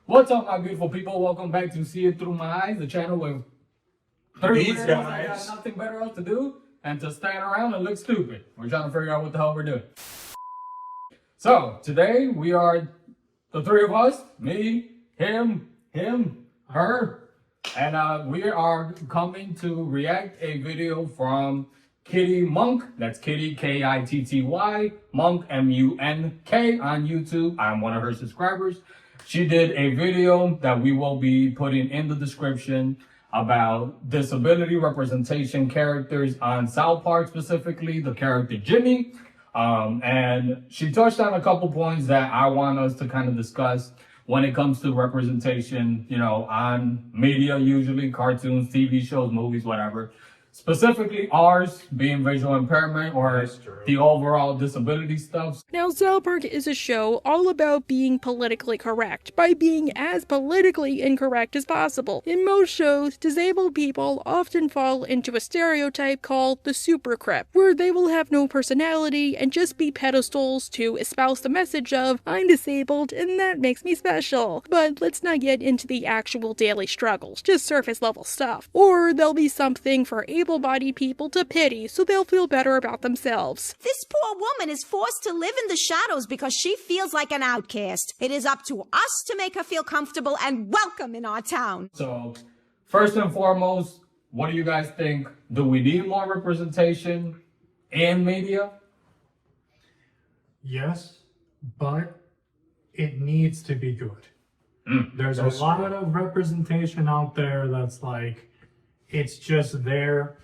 What's up, my beautiful people? Welcome back to See It Through My Eyes, the channel where three These weirdos that guys. got nothing better else to do and to stand around and look stupid. We're trying to figure out what the hell we're doing. So, today we are the three of us, me, him, her, and we are coming to react a video from Kitty Monk. That's Kitty, K-I-T-T-Y, Monk, M-U-N-K on YouTube. I'm one of her subscribers. She did a video that we will be putting in the description about disability representation characters on South Park, specifically the character Jimmy. And she touched on a couple points that I want us to kind of discuss when it comes to representation, you know, on media, usually cartoons, TV shows, movies, whatever. Specifically ours being visual impairment or the overall disability stuff. Now, South Park is a show all about being politically correct, by being as politically incorrect as possible. In most shows, disabled people often fall into a stereotype called the super crep, where they will have no personality and just be pedestals to espouse the message of, I'm disabled and that makes me special. But let's not get into the actual daily struggles, just surface level stuff. Or there'll be something for able-bodied people to pity so they'll feel better about themselves. This poor woman is forced to live in the shadows because she feels like an outcast. It is up to us to make her feel comfortable and welcome in our town. So, first and foremost, what do you guys think? Do we need more representation in media? Yes, but it needs to be good. There's a lot of representation out there that's like, it's just there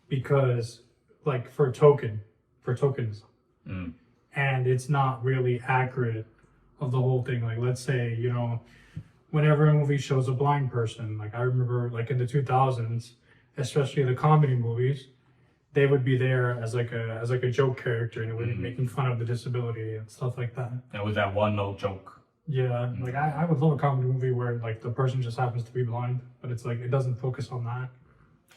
because, like, for tokenism. And it's not really accurate of the whole thing. Like, let's say, you know, whenever a movie shows a blind person, like I remember like in the 2000s, especially the comedy movies, they would be there as like a joke character and it would be making fun of the disability and stuff like that. That was that one note joke. Yeah, like I would love a comedy movie where like the person just happens to be blind, but it's like it doesn't focus on that.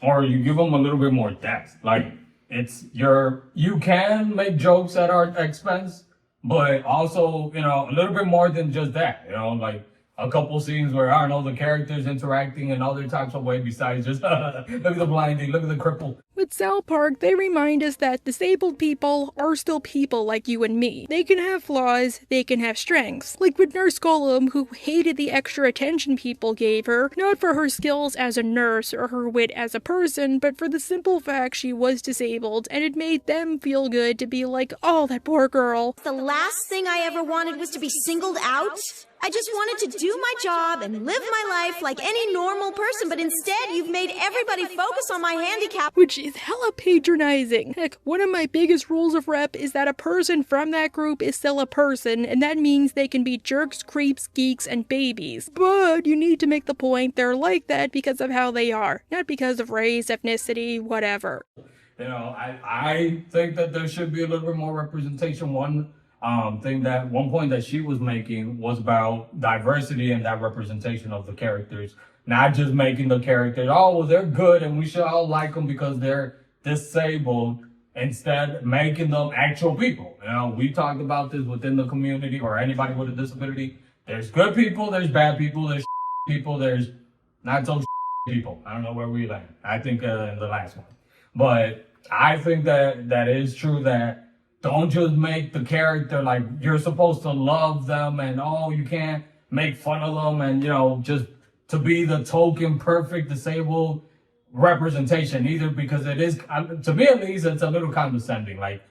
Or you give them a little bit more depth. Like, you can make jokes at our expense, but also, you know, a little bit more than just that. You know, like a couple scenes where, I don't know, the characters interacting in other types of ways besides just, look at the blinding, look at the cripple. With South Park, they remind us that disabled people are still people like you and me. They can have flaws, they can have strengths. Like with Nurse Golem, who hated the extra attention people gave her, not for her skills as a nurse or her wit as a person, but for the simple fact she was disabled, and it made them feel good to be like, oh, that poor girl. The last thing I ever wanted was to be singled out. I just wanted to do my job and live my life like any normal person, but instead you've made everybody focus on my handicap. Which is hella patronizing. Heck, one of my biggest rules of rep is that a person from that group is still a person, and that means they can be jerks, creeps, geeks, and babies. But you need to make the point they're like that because of how they are, not because of race, ethnicity, whatever. You know, I think that there should be a little bit more representation. One point that she was making was about diversity and that representation of the characters. Not just making the characters, oh, well, they're good and we should all like them because they're disabled. Instead, making them actual people. You know, we talked about this within the community or anybody with a disability. There's good people, there's bad people, there's people, there's not so people. I don't know where we land. I think in the last one. But I think that is true that don't just make the character like you're supposed to love them and, oh, you can't make fun of them and, you know, just to be the token perfect disabled representation either, because it is, to me at least, it's a little condescending. Like,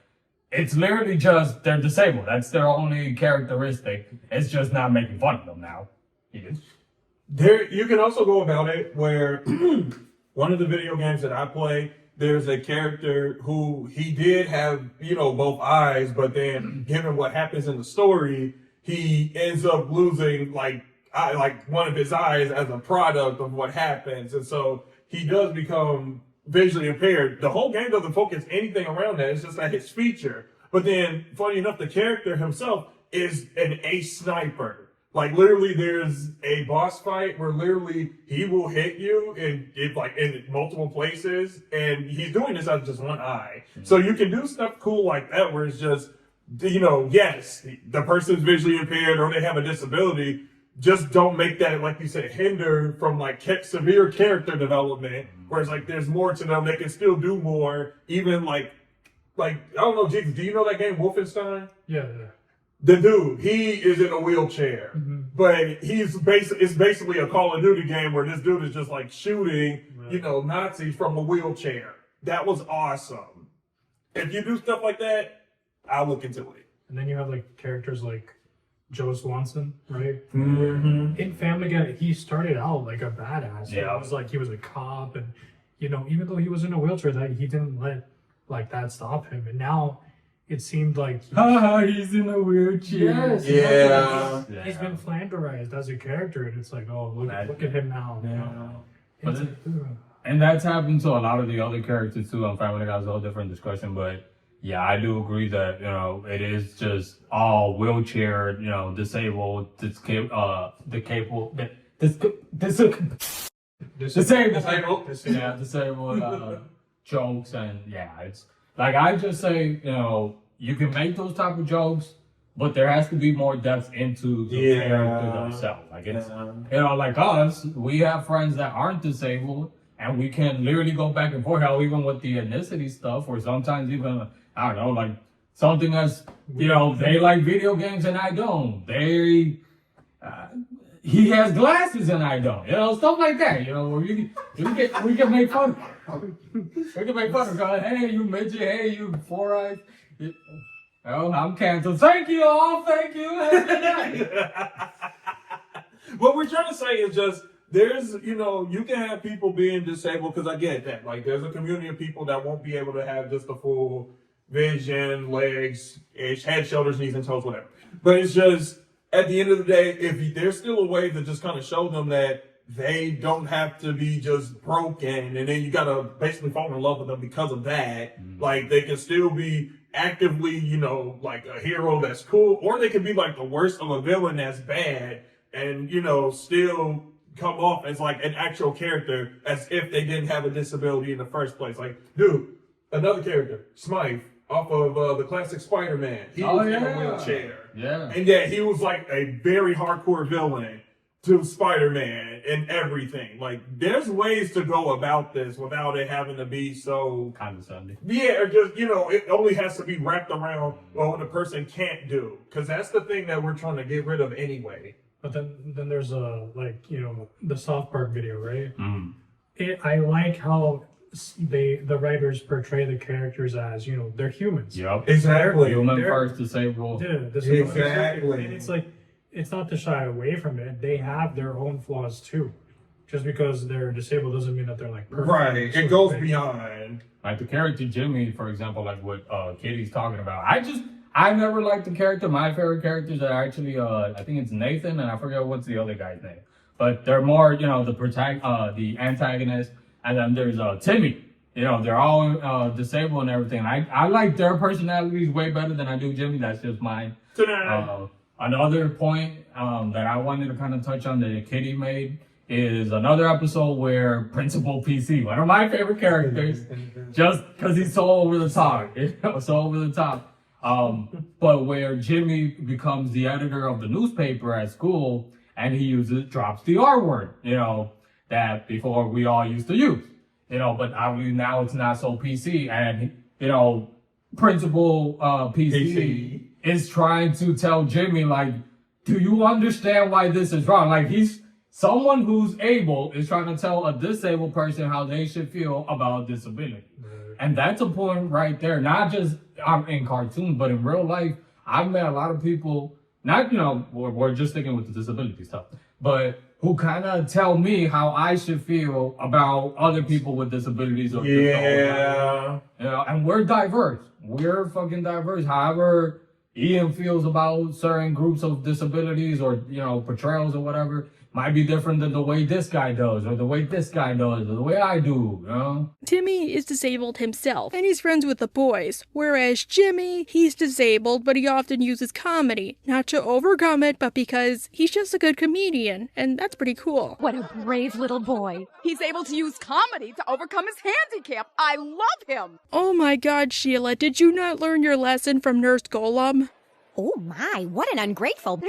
it's literally just they're disabled. That's their only characteristic. It's just not making fun of them now. There, you can also go about it where one of the video games that I play, there's a character who he did have, you know, both eyes, but then given what happens in the story, he ends up losing like one of his eyes as a product of what happens. And so he does become visually impaired. The whole game doesn't focus anything around that. It's just like his feature. But then, funny enough, the character himself is an ace sniper. Like, literally, there's a boss fight where literally he will hit you in multiple places, and he's doing this out of just one eye. So you can do stuff cool like that where it's just, you know, yes, the person's visually impaired or they have a disability, just don't make that, like you said, hinder from like severe character development. Whereas like there's more to them, they can still do more. Even like I don't know, Jesus, do you know that game Wolfenstein? Yeah. The dude, he is in a wheelchair, but it's basically a Call of Duty game where this dude is just like shooting, Nazis from a wheelchair. That was awesome. If you do stuff like that, I'll look into it. And then you have like characters like Joe Swanson, right? Mm-hmm. In Family Guy, he started out like a badass. Yeah. It was like he was a cop, and even though he was in a wheelchair, that he didn't let like that stop him. And now it seemed like he's in a wheelchair. yes, Yeah. he's been flanderized as a character, and it's like, oh, look at him now. But and that's happened to a lot of the other characters too on Family Guy. It's a whole different discussion, but yeah, I do agree that it is just all wheelchair, disabled, disabled jokes, and it's like I just say, you can make those type of jokes, but there has to be more depth into the character themselves. Like it's like us, we have friends that aren't disabled, and we can literally go back and forth. Hell, even with the ethnicity stuff, or sometimes even I don't know, like something that's they like video games and I don't. He has glasses and I don't. Stuff like that. Where we can make fun. We can make fun of God. Hey, you midget. Hey, you four eyes. I'm canceled. Thank you all. Thank you. What we're trying to say is just there's you can have people being disabled, because I get that. Like there's a community of people that won't be able to have just the full vision, legs, head, shoulders, knees, and toes, whatever. But it's just at the end of the day, if there's still a way to just kind of show them that they don't have to be just broken, and then you gotta basically fall in love with them because of that. Like they can still be actively, like a hero that's cool, or they can be like the worst of a villain that's bad, and still come off as like an actual character, as if they didn't have a disability in the first place. Like, dude, another character, Smythe, off of the classic Spider-Man. He was in a wheelchair. Yeah. And yet he was like a very hardcore villain to Spider-Man and everything. Like, there's ways to go about this without it having to be so condescending. Yeah, or just, it only has to be wrapped around what a person can't do. Because that's the thing that we're trying to get rid of anyway. But then there's the South Park video, right? I like how the writers portray the characters as they're humans. Yep. Exactly. Human first, disabled. Yeah, exactly. And it's like, it's not to shy away from it. They have their own flaws too. Just because they're disabled doesn't mean that they're like perfect. Right. It goes beyond. Like the character Jimmy, for example, like what Kitty's talking about. I never liked the character. My favorite characters are actually I think it's Nathan, and I forget what's the other guy's name. But they're more, the antagonist, and then there's Timmy. They're all disabled and everything. I like their personalities way better than I do Jimmy. That's just mine. Another point that I wanted to kind of touch on that Kitty made is another episode where Principal PC, one of my favorite characters, just because he's so over the top, so over the top. But where Jimmy becomes the editor of the newspaper at school, and he drops the R word, that before we all used to use, but obviously now it's not so PC, and Principal PC is trying to tell Jimmy, like, do you understand why this is wrong? Like, someone who's able is trying to tell a disabled person how they should feel about disability. And that's a point right there. Not just in cartoons, but in real life, I've met a lot of people, not, we're just sticking with the disability stuff, but who kind of tell me how I should feel about other people with disabilities. Or and we're diverse. We're fucking diverse. However Ian feels about certain groups of disabilities or, portrayals or whatever might be different than the way this guy does or the way this guy does or the way I do, Timmy is disabled himself, and he's friends with the boys, whereas Jimmy, he's disabled, but he often uses comedy, not to overcome it, but because he's just a good comedian, and that's pretty cool. What a brave little boy. He's able to use comedy to overcome his handicap. I love him. Oh my god, Sheila, did you not learn your lesson from Nurse Golem? Oh my, what an ungrateful...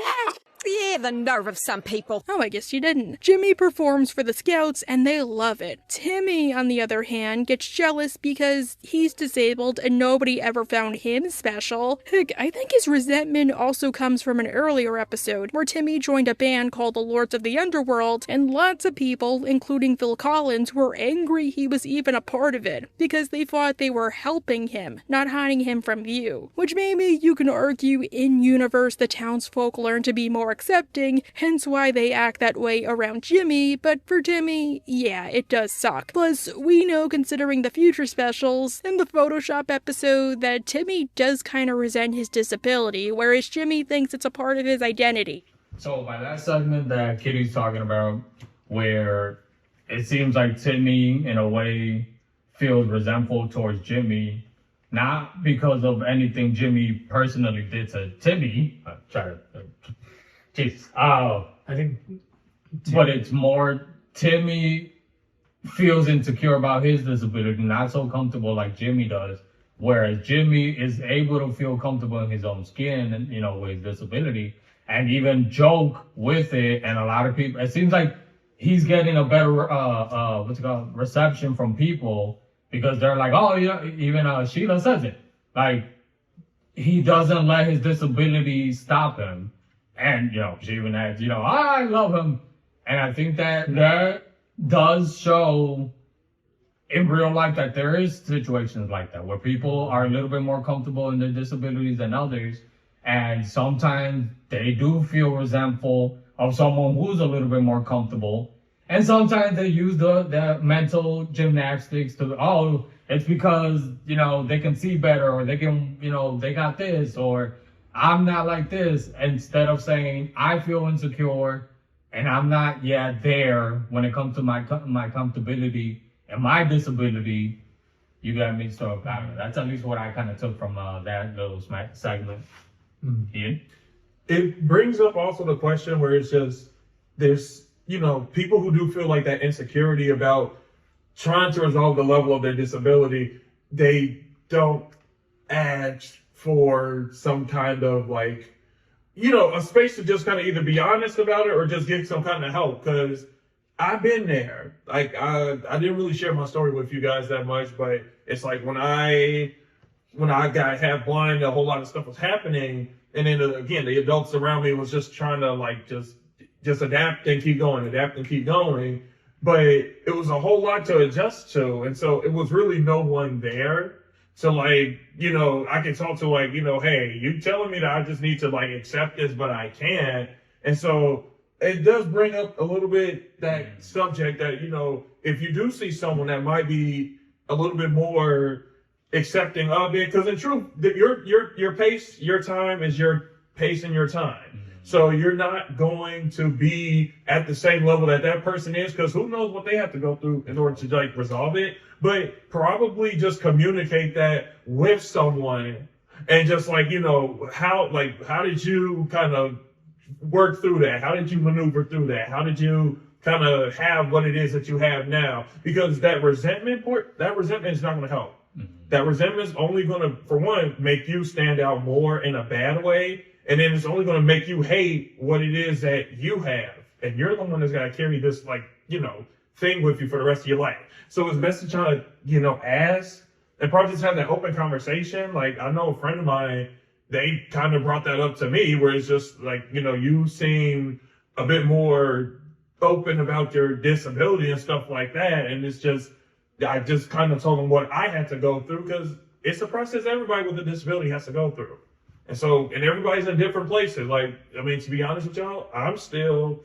Yeah, the nerve of some people. Oh, I guess you didn't. Jimmy performs for the scouts and they love it. Timmy, on the other hand, gets jealous because he's disabled and nobody ever found him special. Heck, I think his resentment also comes from an earlier episode where Timmy joined a band called the Lords of the Underworld, and lots of people, including Phil Collins, were angry he was even a part of it because they thought they were helping him, not hiding him from view. Which maybe you can argue in universe the townsfolk learn to be more accepting, hence why they act that way around Jimmy, but for Timmy, yeah, it does suck. Plus, we know, considering the future specials and the Photoshop episode, that Timmy does kind of resent his disability, whereas Jimmy thinks it's a part of his identity. So by that segment that Kitty's talking about, where it seems like Timmy, in a way, feels resentful towards Jimmy, not because of anything Jimmy personally did to Timmy. Jeez. I think, But it's more Timmy feels insecure about his disability, not so comfortable like Jimmy does. Whereas Jimmy is able to feel comfortable in his own skin and, you know, with his disability, and even joke with it. And a lot of people, it seems like he's getting a better, reception from people, because they're like, oh, yeah, even Sheila says it. Like, he doesn't let his disability stop him. And, you know, she even adds, you know, I love him. And I think that does show in real life that there is situations like that where people are a little bit more comfortable in their disabilities than others. And sometimes they do feel resentful of someone who's a little bit more comfortable. And sometimes they use the mental gymnastics to, oh, it's because, you know, they can see better, or they can, you know, they got this, or I'm not like this, instead of saying, I feel insecure and I'm not yet there when it comes to my comfortability and my disability. You got me. So that's at least what I kind of took from that little segment. Ian? It brings up also the question where it's just, there's, you know, people who do feel like that insecurity about trying to resolve the level of their disability. They don't ask for some kind of, like, you know, a space to just kind of either be honest about it or just get some kind of help. Because I've been there. Like, I didn't really share my story with you guys that much, but it's like when I got half blind, a whole lot of stuff was happening. And then again, the adults around me was just trying to, like, just adapt and keep going. But it was a whole lot to adjust to. And so it was really no one there. So, like, you know, I can talk to, like, you know, hey, you telling me that I just need to, like, accept this, but I can't. And so it does bring up a little bit that subject that, you know, if you do see someone that might be a little bit more accepting of it, because in truth, your pace, your time is your pace and your time. So you're not going to be at the same level that person is, because who knows what they have to go through in order to, like, resolve it. But probably just communicate that with someone, and just, like, you know, how did you kind of work through that? How did you maneuver through that? How did you kind of have what it is that you have now? Because that resentment is not going to help. That resentment is only going to, for one, make you stand out more in a bad way. And then it's only going to make you hate what it is that you have. And you're the one that's got to carry this, like, you know, thing with you for the rest of your life. So it's best to try to, you know, ask and probably just have that open conversation. Like, I know a friend of mine, they kind of brought that up to me, where it's just like, you know, you seem a bit more open about your disability and stuff like that. And it's just, I just kind of told them what I had to go through, because it's a process everybody with a disability has to go through. And so, and everybody's in different places. Like, I mean, to be honest with y'all, I'm still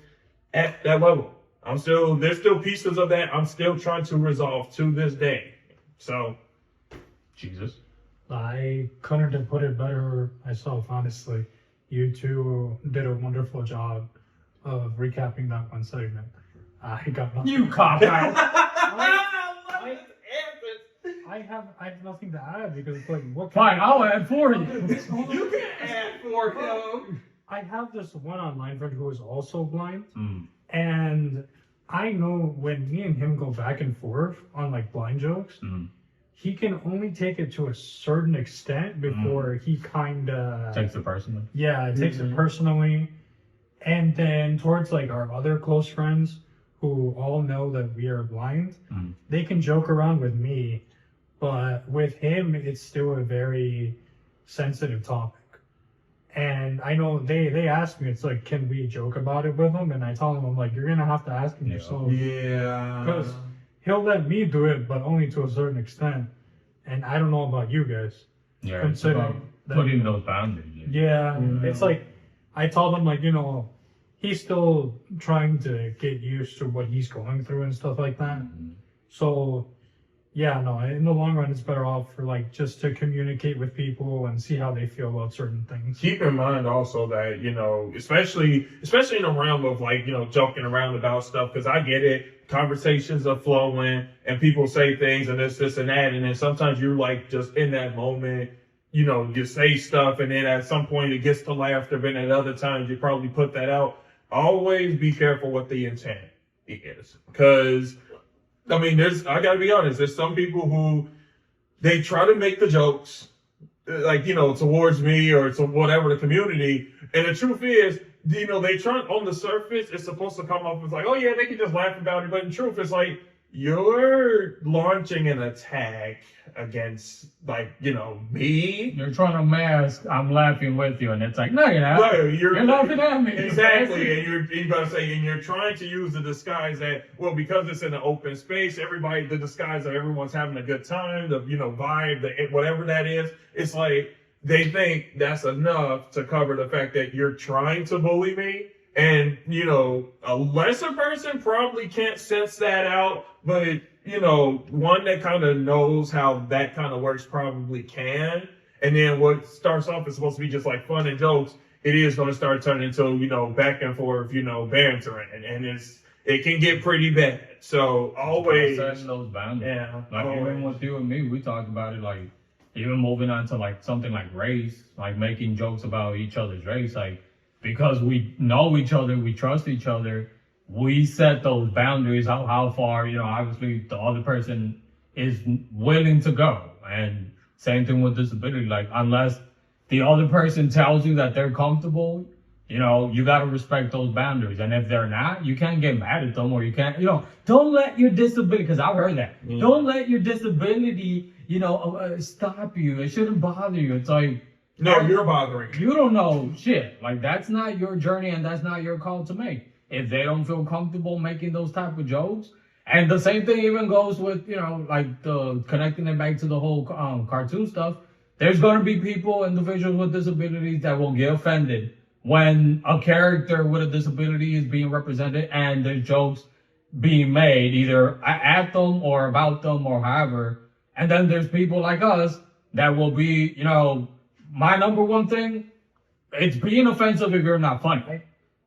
at that level. There's still pieces of that I'm still trying to resolve to this day. So, Jesus. I couldn't have put it better myself, honestly. You two did a wonderful job of recapping that one segment. I got nothing. You cop out. I have nothing to add, because it's like, what? Fine, I'll add for you. You can add for him. I have this one online friend who is also blind, and I know when me and him go back and forth on, like, blind jokes, he can only take it to a certain extent before he kind of Takes it personally. Yeah, it takes it personally. And then towards like our other close friends who all know that we are blind, they can joke around with me, but with him, it's still a very sensitive topic. And I know they ask me, it's like, can we joke about it with him? And I tell them, I'm like, you're gonna have to ask him yourself. Yeah. Because he'll let me do it, but only to a certain extent. And I don't know about you guys. Yeah, it's about putting those boundaries. Yeah, it's like, I told him, like, you know, he's still trying to get used to what he's going through and stuff like that. So, yeah, no, in the long run, it's better off for, like, just to communicate with people and see how they feel about certain things. Keep in mind also that, you know, especially in the realm of, like, you know, joking around about stuff, because I get it, conversations are flowing and people say things and this and that, and then sometimes you're like just in that moment, you know, you say stuff and then at some point it gets to laughter, but at other times you probably put that out. Always be careful what the intent is, because I mean, I gotta be honest, there's some people who they try to make the jokes, like, you know, towards me or to whatever the community. And the truth is, you know, they try on the surface, it's supposed to come off as like, oh yeah, they can just laugh about it. But in truth, it's like, you're launching an attack against, like, you know, me. You're trying to mask, I'm laughing with you, and it's like, no, you're not. No, you're laughing at me. Exactly. And you're about to say, and you're trying to use the disguise that, well, because it's in an open space, the disguise that everyone's having a good time, the, you know, vibe, whatever that is, it's like, they think that's enough to cover the fact that you're trying to bully me. And, you know, a lesser person probably can't sense that out, but, you know, one that kind of knows how that kind of works probably can. And then what starts off is supposed to be just like fun and jokes, it is going to start turning into, you know, back and forth, you know, bantering. And it can get pretty bad. So always setting those boundaries. Yeah. Like even with you and me, we talked about it, like even moving on to like something like race, like making jokes about each other's race, like because we know each other, we trust each other, we set those boundaries, how far, you know, obviously the other person is willing to go. And same thing with disability, like unless the other person tells you that they're comfortable, you know, you got to respect those boundaries. And if they're not, you can't get mad at them, or you can't, you know, don't let your disability, because I've heard that, don't let your disability, you know, stop you. It shouldn't bother you. It's like, no, you're bothering. You don't know shit. Like, that's not your journey and that's not your call to make. If they don't feel comfortable making those type of jokes. And the same thing even goes with, you know, like the connecting it back to the whole cartoon stuff. There's going to be people, individuals with disabilities that will get offended when a character with a disability is being represented and there's jokes being made either at them or about them or however. And then there's people like us that will be, you know, my number one thing, it's being offensive if you're not funny.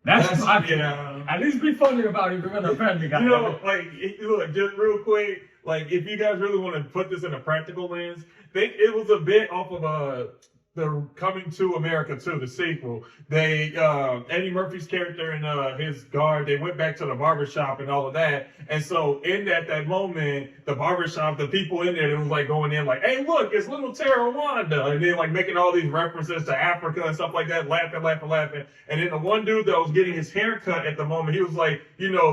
That's yeah. At least be funny about it if you're going to offend the guy. You know, like, look, just real quick, like, if you guys really want to put this in a practical lens, think it was a bit off of the Coming to America 2, the sequel. They, Eddie Murphy's character and his guard, they went back to the barbershop and all of that. And so in that moment, the barbershop, the people in there, it was like going in like, hey, look, it's little Tara Wanda. And then like making all these references to Africa and stuff like that, laughing. And then the one dude that was getting his hair cut at the moment, he was like, you know,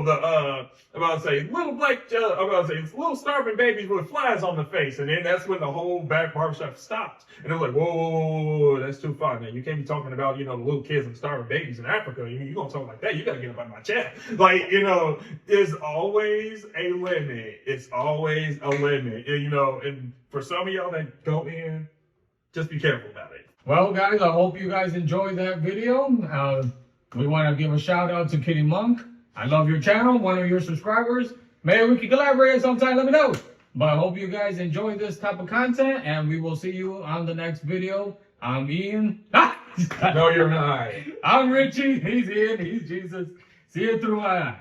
little starving babies with flies on the face. And then that's when the whole back barbershop stopped. And it was like, whoa, that's too far, man. You can't be talking about, you know, the little kids and starving babies in Africa. You gonna talk like that, you gotta get up out of my chat. Like, you know, there's always a limit. It's always a limit. And, you know, and for some of y'all that go in, just be careful about it. Well, guys, I hope you guys enjoyed that video. We want to give a shout out to Kitty Monk. I love your channel, one of your subscribers. Maybe we can collaborate sometime, let me know. But I hope you guys enjoy this type of content, and we will see you on the next video. I'm Ian. No, you're not. I'm Richie. He's Ian. He's Jesus. See it through my eyes.